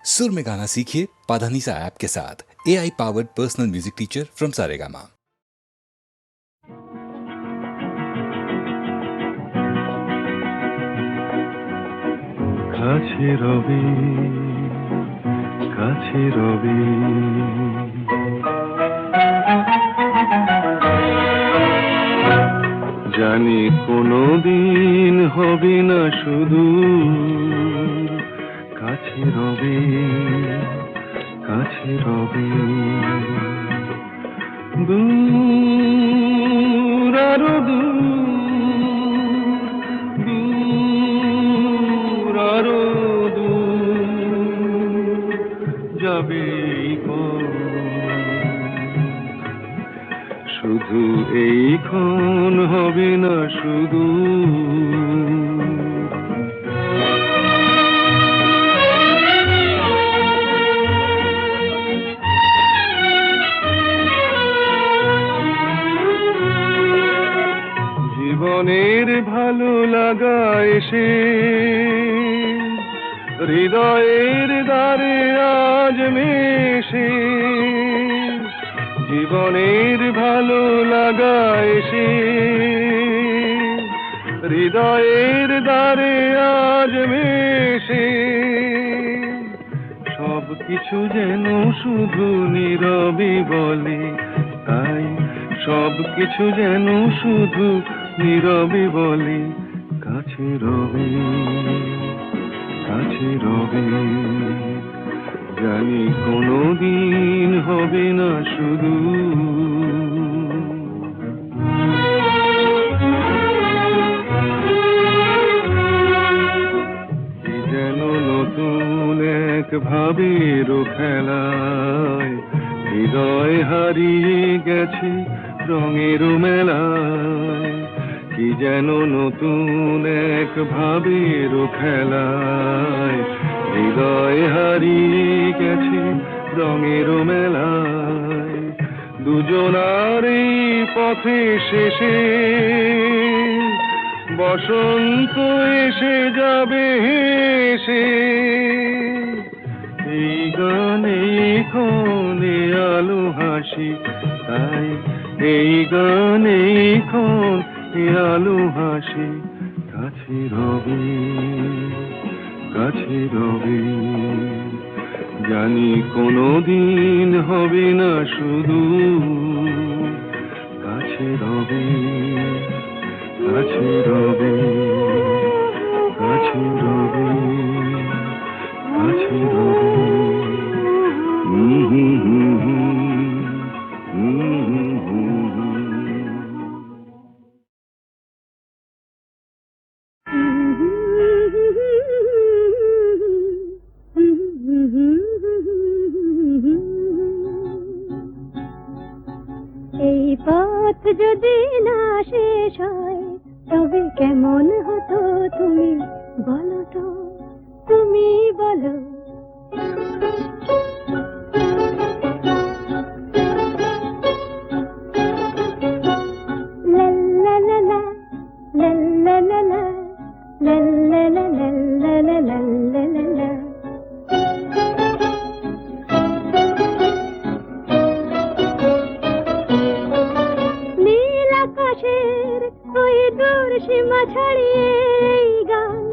सुर में गाना सीखिए पाधानीसा ऐप के साथ। AI powered personal music teacher from Saregama. কাছে রবি কাছে রবি জানি কোনোদিন হবে না শুধু কাছে রবি কাছে রবি দূর আরো দূর আরো দূর যাবে শুধু এইক্ষণ হবে না শুধু জীবনের ভালো লাগা এসে হৃদয়ের দ্বারে আজ মেশে জীবনের ভালো লাগা এসে হৃদয়ের দ্বারে আজ মেশে সব কিছু যেন শুধু নীরবে বলে তাই সব কিছু যেন শুধু নীরবে বলে কাছে রবি কাছে রবি জানি কোনোদিন হবে না শুধু কি যেন নতুন এক ভাবের খেলায় হৃদয় হারিয়ে গেছে রঙের মেলায় কি যেন নতুন এক ভাবের খেলায় হৃদয় হারিয়ে গেছে রঙের মেলায় দুজনার এই পথে শেষে বসন্ত এসে যাবে হেসে এই গানে ক্ষণে আলো হাসি তাই এই গানে ক্ষণে আলো হাসি কাছে রবি কাছে রবি জানি কোনোদিন হবে না শুধু কাছে রবি কাছে রবি কাছে রবি কাছে রবি এই পথ যদি না শেষ হয় তবে কেমন হতো তুমি বলো তো তুমি বলো লা লা লা লা লা লা লা লা লা লা লা লা লা লা লা ওই দূর সীমা ছাড়িয়ে গান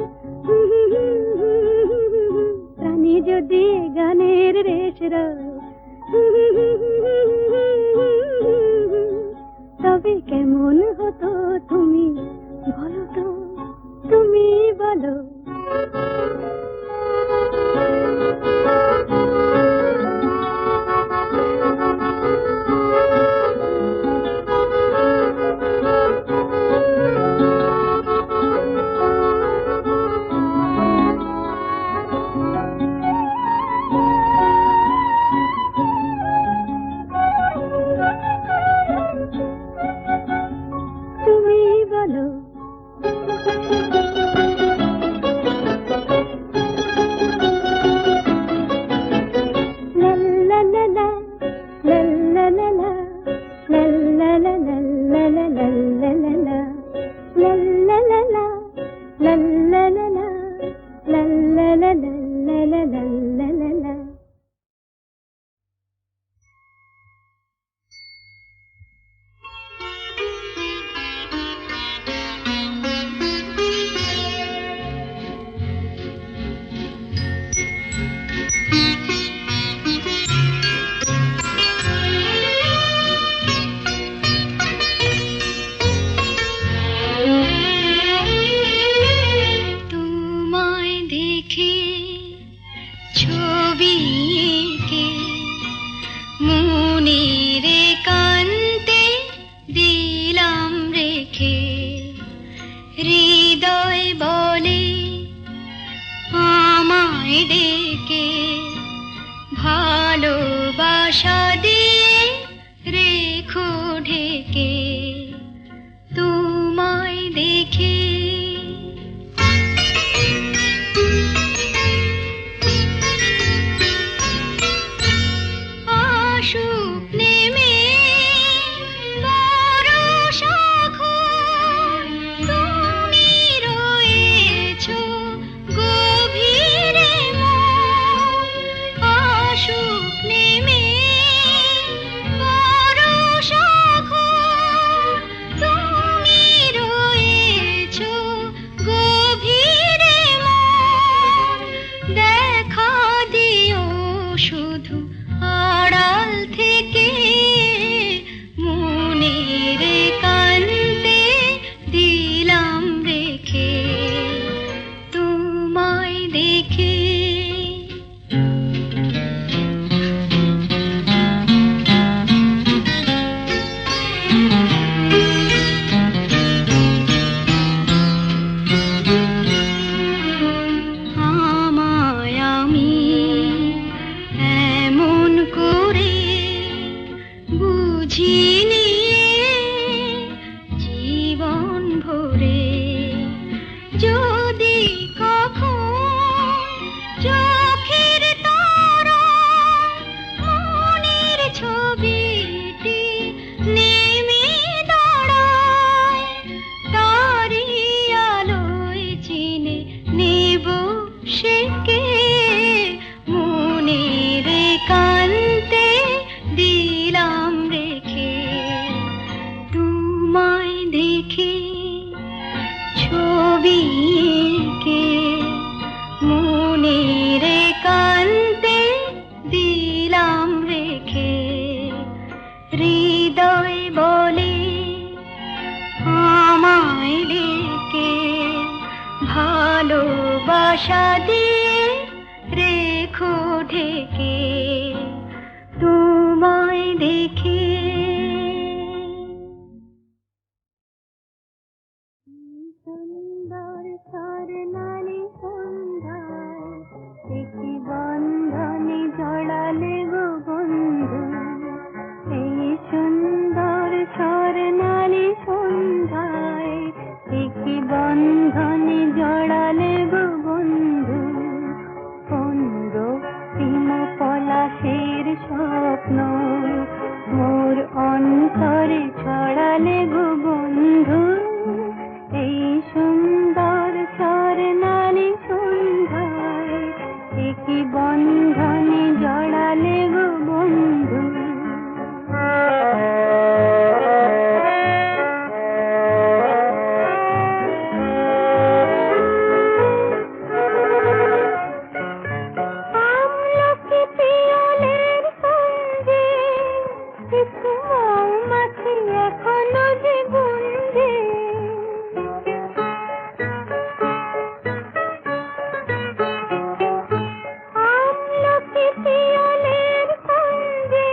প্রাণী যদি গানের রেশ তবে কেমন হতো তুমি বলো তো তুমি বলো বাসা দিয়ে রেখো ঢেকে তোমায় দেখে। আসুক নেমে বরষা ঘোর, তুমি রয়েছো গভীরে মন। আসুক নেমে বরষা ঘোর, তুমি রয়েছো গভীরে মন। দেখা দিও শুধু আড়াল থেকে, মনের কান্তে দিলাম রেখে তোমায় দেখে। আমায় আমি এমন করে বুঝিনি জীবন ভরে। যদি কখন চোখের তারায় মনের ছবিটি নেমে দাঁড়ায়, তারি আলোয় চিনে নেব সেকে, মনের কান্তে দিলাম রেখে তোমায় দেখে। ছবি এঁকে মনের কান্তে দিলাম রেখে, হৃদয় বলে আমায় ডেকে ভালোবাসা দিয়ে রেখো ঢেকে তোমায় দেখে। সুন্দর স্বর্ণালী সন্ধ্যায় একটি বন্ধনে জড়ালে গো বন্ধু। এই সুন্দর স্বর্ণালী সন্ধ্যায় একটি বন্ধনে জড়ালে গো বন্ধু। কোন রক্তিম পলাশের স্বপ্ন মোর অন্তরে ছড়ালে গো বন্ধু। এই সুন্দর স্বর্ণালী সন্ধ্যায় একই বন্ধনে জড়ালে গো বন্ধু। আমলকি পিয়লের সঙ্গে কিছু মৌমাছি এখনো যে গুঞ্জে। আমলকি পিয়লের সঙ্গে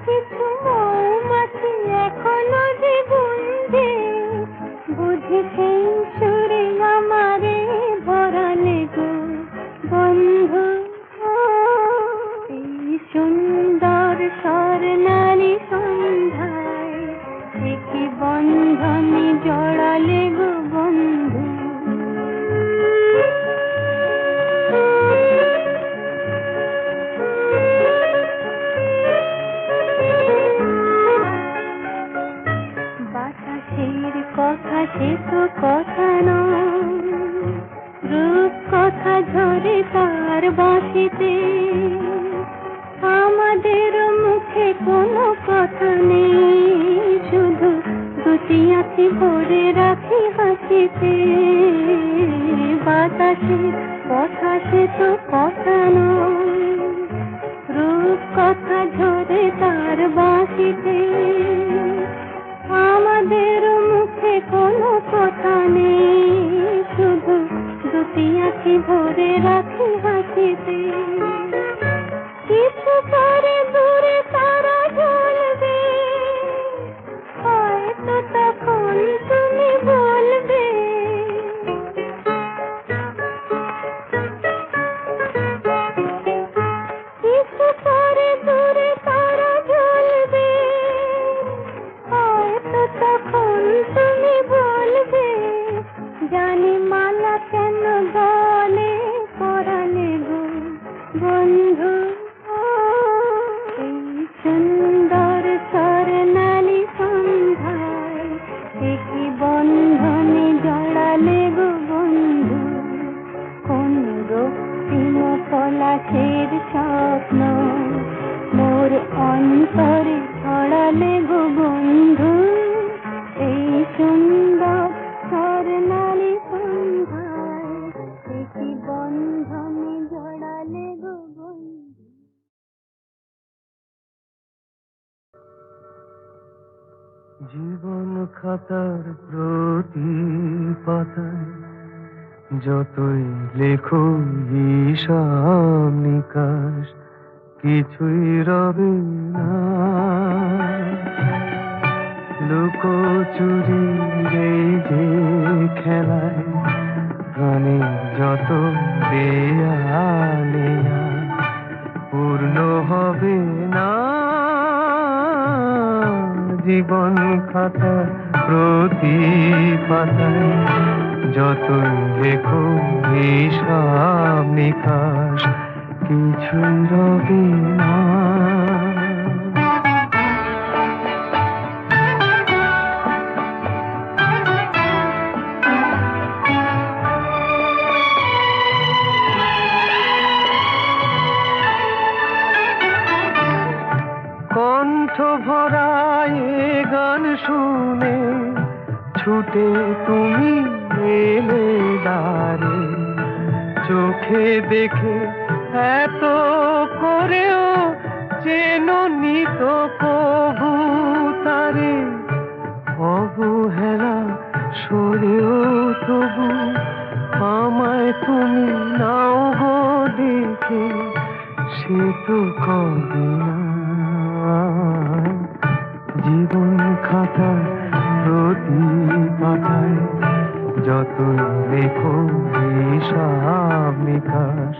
কিছু মৌমাছি এখনো যে গুঞ্জে। বুঝি সেই সুরে আমারে ভরালে গো বন্ধু। এই সুন্দর স্বর্ণালী সন্ধ্যায় একই বন্ধনে জড়ালে গো বন্ধু। বাতাসের কথা সে তো কথা নয়, রূপ কথা ঝরে তার বাঁশিতে। আমাদের মুখে কোনো কথা নেই, শুধু দুটি আঁখি ভরে রাখি হাসিতে। বাতাসের কথা সে তো কথা নয়, রূপ কথা ঝরে তার বাঁশিতে। আমাদের মুখে কোনো কথা নেই, শুধু দুটি আঁখি ভরে রাখি হাসিতে। কিছু পরে দূরে তারা জ্বলবে, হয়তো তখন তুমি বলবে কিছু পরে দূরে বন্ধু এই সুন্দর স্বর্ণালী সন্ধ্যায় কি বন্ধনে জড়ালে গো বন্ধু কোন রক্তিম পলাশের স্বপ্ন মোর অন্তরে ছড়ালে গো বন্ধু এই সুন্দর স্বর্ণালী সন্ধ্যায় কি বন্ধনে জড়ালে গো বন্ধু। জীবন খাতার প্রতি পাতায় যতই লেখো হিসাব নিকাশ কিছুই রবে না লুকোচুরি এই যে খেলায় প্রাণে যত দেয়া পূর্ণ হবে না জীবন খাতা প্রতি পাতায় যতই লেখো হিসাব নিকাশ কিছুই রবে না কণ্ঠ ভরায় গান শুনে ছুটে তুমি এলে দ্বারে চোখে দেখে এত করেও চেননি তো কবু তারে অবহেলা সরেও তবু আমায় তুমি নাও গো দেখে সে তো কবে না জীবন খাতা প্রতি পাতায় যতই লেখো হিসাব নিকাশ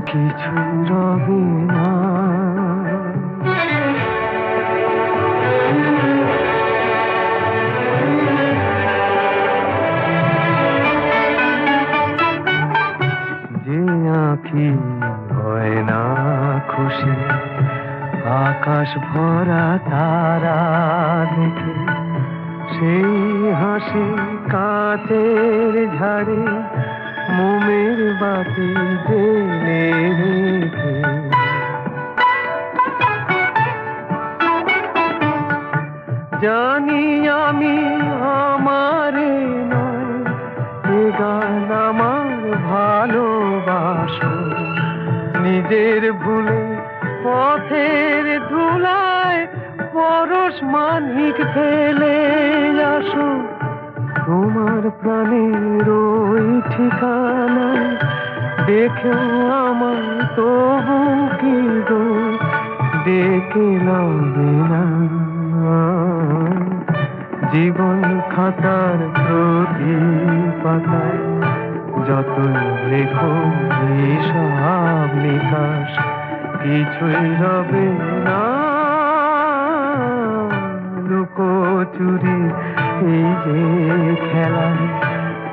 কিছুই রবে না যে আঁখি হয় না খুশি আকাশ ভরা তারা দেখে সেই হাসি কাঁচের ঝাড়ে মোমের বাতি জেলে রেখে জানি আমি আমারে নয় এ গান আমার ভালোবাসো নিজের ভুলে পথের ধুলায় পরশ মানিক ফেলে আসো তোমার প্রাণের ওই ঠিকানায় দেখেও আমার তবু কি গো ডেকে লবে না জীবন খাতার প্রতি পাতায় যতই লেখো হিসাব নিকাশ কিছুই রবে না লুকোচুরি এই যে খেলায়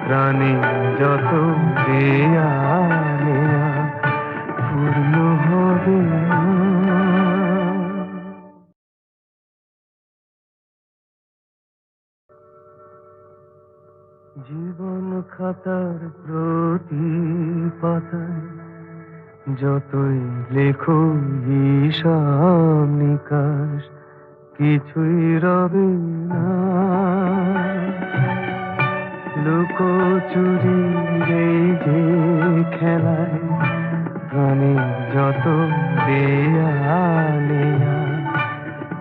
প্রাণে যত দেয়া নেয়া পূর্ণ হবে না জীবন খাতার প্রতি পাতায় যতই লেখো হিসাব নিকাশ কিছুই রবে না লুকোচুরি এই যে খেলায় প্রাণে যত দেয়া নেয়া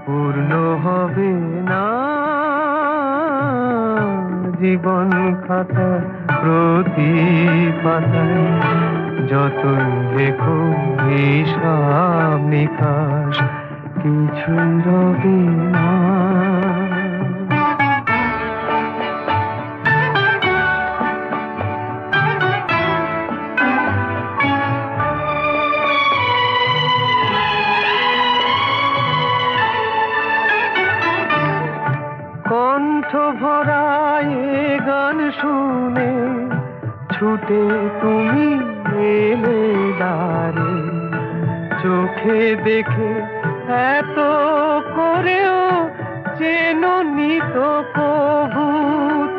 পূর্ণ হবে না জীবন খাতা প্রতি পাতায় যতই লেখো হিসাব নিকাশ কিছুই রবে না কণ্ঠ ভরায় গান শুনে ছুটে তুমি এলে দ্বারে চোখে দেখে এত করেও চেননি তো কবু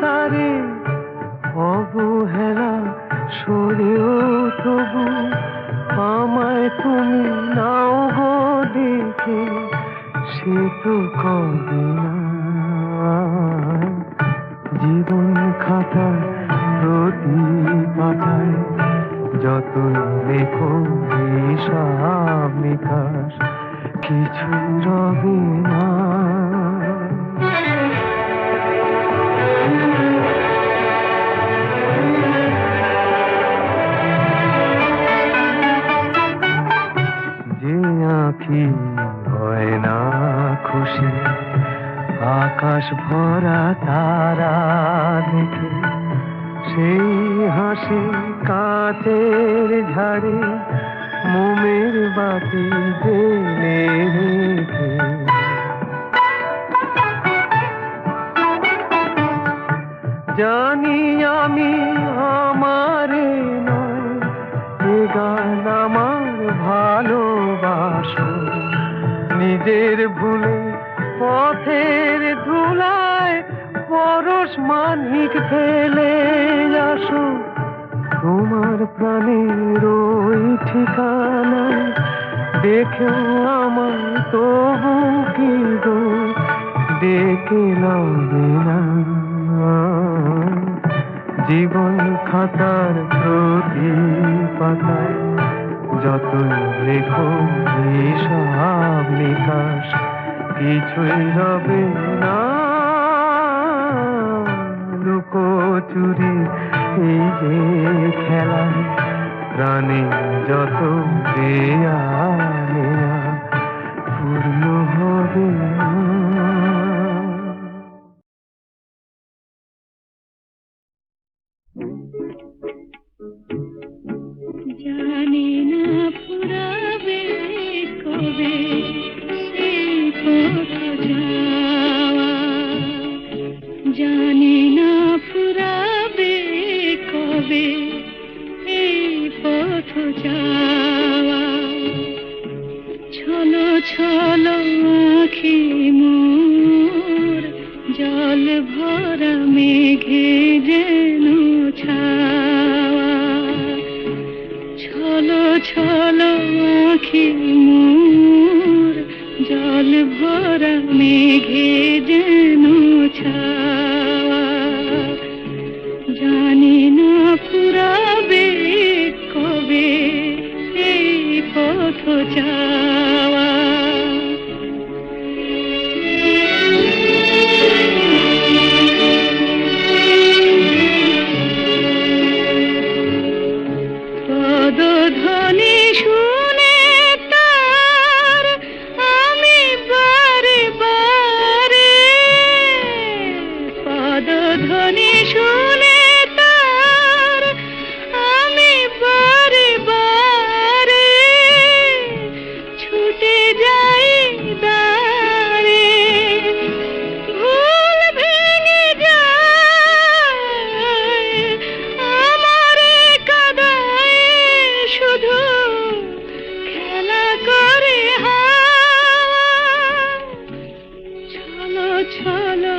তারে, অবহেলা সরেও তবু আমায় তুমি নাও গো দেখে, সে তো কবে না। জীবন খাতা প্রতি পাতায় যতই লেখো হিসাব নিকাশ, কিছু রবে না। যে আঁখি হয় না খুশি আকাশ ভরা তারা দেখে, সেই হাসি কাঁচের ঝাড়ে মোমের বাতি জেলে রেখে। জানি আমি আমারে নয়, এ গান আমার ভালোবাসো, নিজের ভুলে পথের ধুলায় পরশ মানিক ফেলে আসো। তোমার প্রাণের ওই ঠিকানায় দেখেও আমার তবু কি গো ডেকে লবে না। জীবন খাতার প্রতি পাতায় যতই লেখো হিসাব নিকাশ, কিছুই রবে না। লুকোচুরি এই যে খেলা, প্রাণে যত দেয়া নেয়া পূর্ণ হবে না। জানি না ফুরাবে কবে সেই পথ যাওয়া, জানি না ফুরাবে কবে এই পথ যাওয়া। ছলো ছলো আঁখি মোর জল ভরা মেঘে যেন ছাওয়া, ছলো ছলো আঁখি মোর জল ভরা মেঘে যেন ছাওয়া। জানি না ফুরাবে কবে এই পথ যাওয়া। পদধ্বনি শুনে তার আমি বারে বারে, পদধ্বনি শুনে তার আমি বারে বারে ছুটে যাই দাঁড়ে। ভুল ভেঙে যায় আমারে কাদায়, শুধু খেলা করে হাওয়া। ছলো ছলো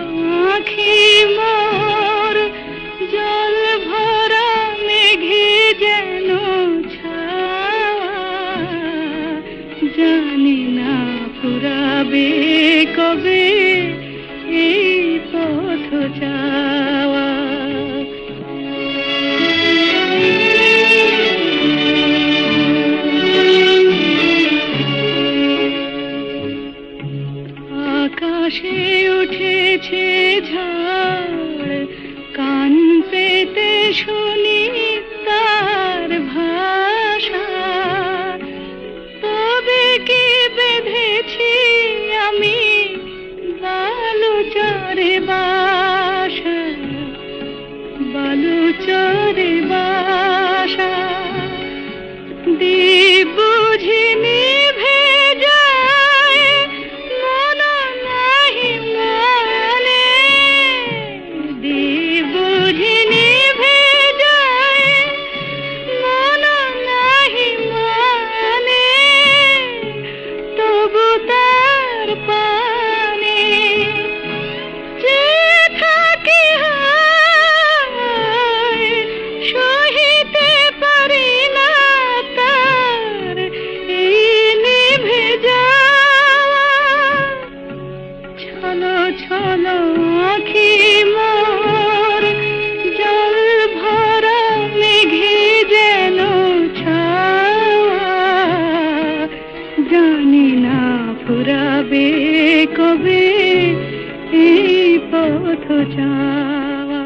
আঁখি মোর জল ভরা মেঘে যেন ছাওয়া। জানি না ফুরাবে কবে এই পথ যাওয়া। আকাশে উঠেছে ঝড়, কান পেতে শুনি তার ভাষা। তবে কি বেঁধেছি আমি বালুচরে বাসা, বালুচরে বাসা। দীপ বুঝি নিভে যায় মন নাহি মানে, দীপ বুঝি নিভে যায় মন নাহি মানে। হবে কবে এই পথ যাওয়া।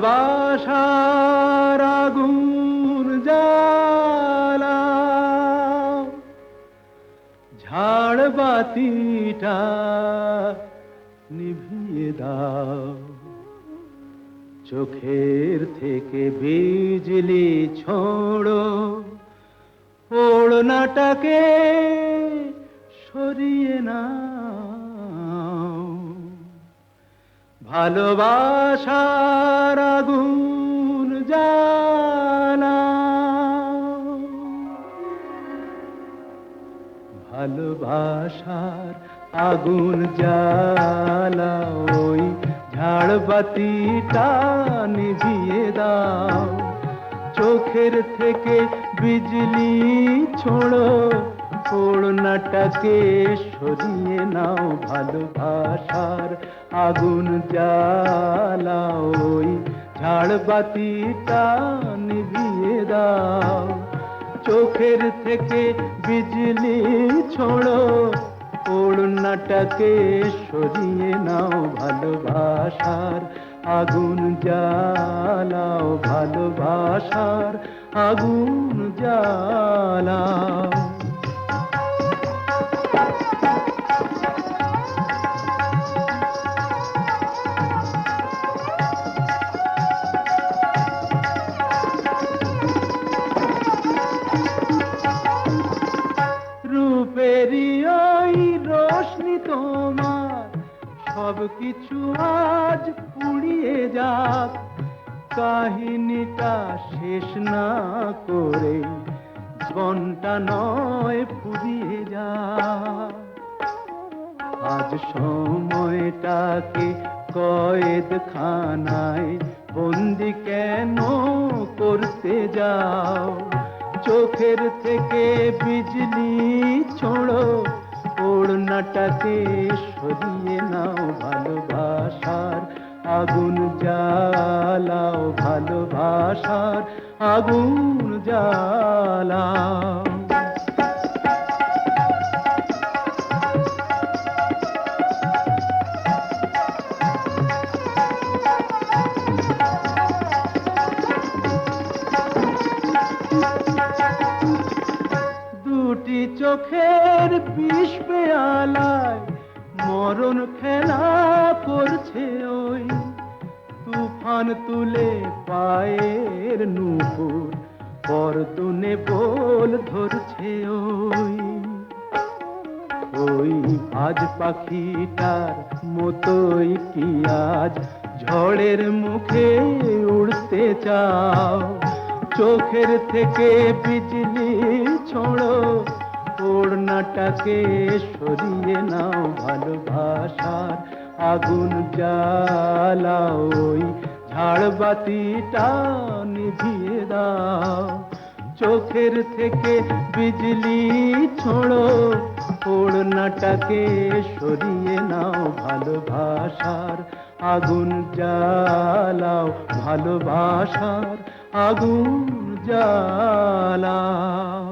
ভালোবাসার আগুন জ্বালা ঝাড় বাতিটা নিভিয়ে দাও, চোখের থেকে বিজলি ছোড়ো, ওড়নাটাকে সরিয়ে নাও। ভালোবাসার আগুন জ্বালা, ভালোবাসার আগুন জ্বালা, ওই ঝাড়বাতিটা নিভিয়ে দাও, চোখের থেকে বিজলি ছোড়ো, ওড়নাটাকে সরিয়ে নাও। ভালোবাসার আগুন জ্বালা, ওই ঝাড়বাতিটা নিভিয়ে দাও, চোখের থেকে বিজলি ছোড়ো, ওড়নাটাকে সরিয়ে নাও। ভালোবাসার আগুন জ্বালাও, ভালোবাসার আগুন জ্বালাও। রূপেরই ওই রোশনি তোমার সব কিছু আজ পুড়িয়ে যাক, কাহিনীটা শেষ না করে জীবনটা নয় পুড়িয়ে যাক। আজ সময়টাকে কয়েদখানায় বন্দি কেন করতে যাও, চোখের থেকে বিজলি ছোড়ো, ওড়নাটাকে সরিয়ে নাও। ভালোবাসার আগুন জ্বালাও, ভালোবাসার আগুন জ্বালাও। দুটি চোখের বিষ পেয়ালায় মরণ খেলা করছে ওই, তুফান তুলে পায়ের নুপুর পরতুনে বোল ধরছে ওই। ওই আজ পাখিটার মতোই কি আজ ঝড়ের মুখে উড়তে চাও, চোখের থেকে বিজলি ছোড়ো, ওড়নাটাকে সরিয়ে নাও। ভালোবাসার আগুন জ্বালাও, ওই ঝাড়বাতিটা নিভিয়ে দাও, চোখের থেকে বিজলি ছোড়ো, ওড়নাটাকে সরিয়ে নাও। ভালোবাসার আগুন জ্বালাও, ভালোবাসার আগুন জ্বালাও।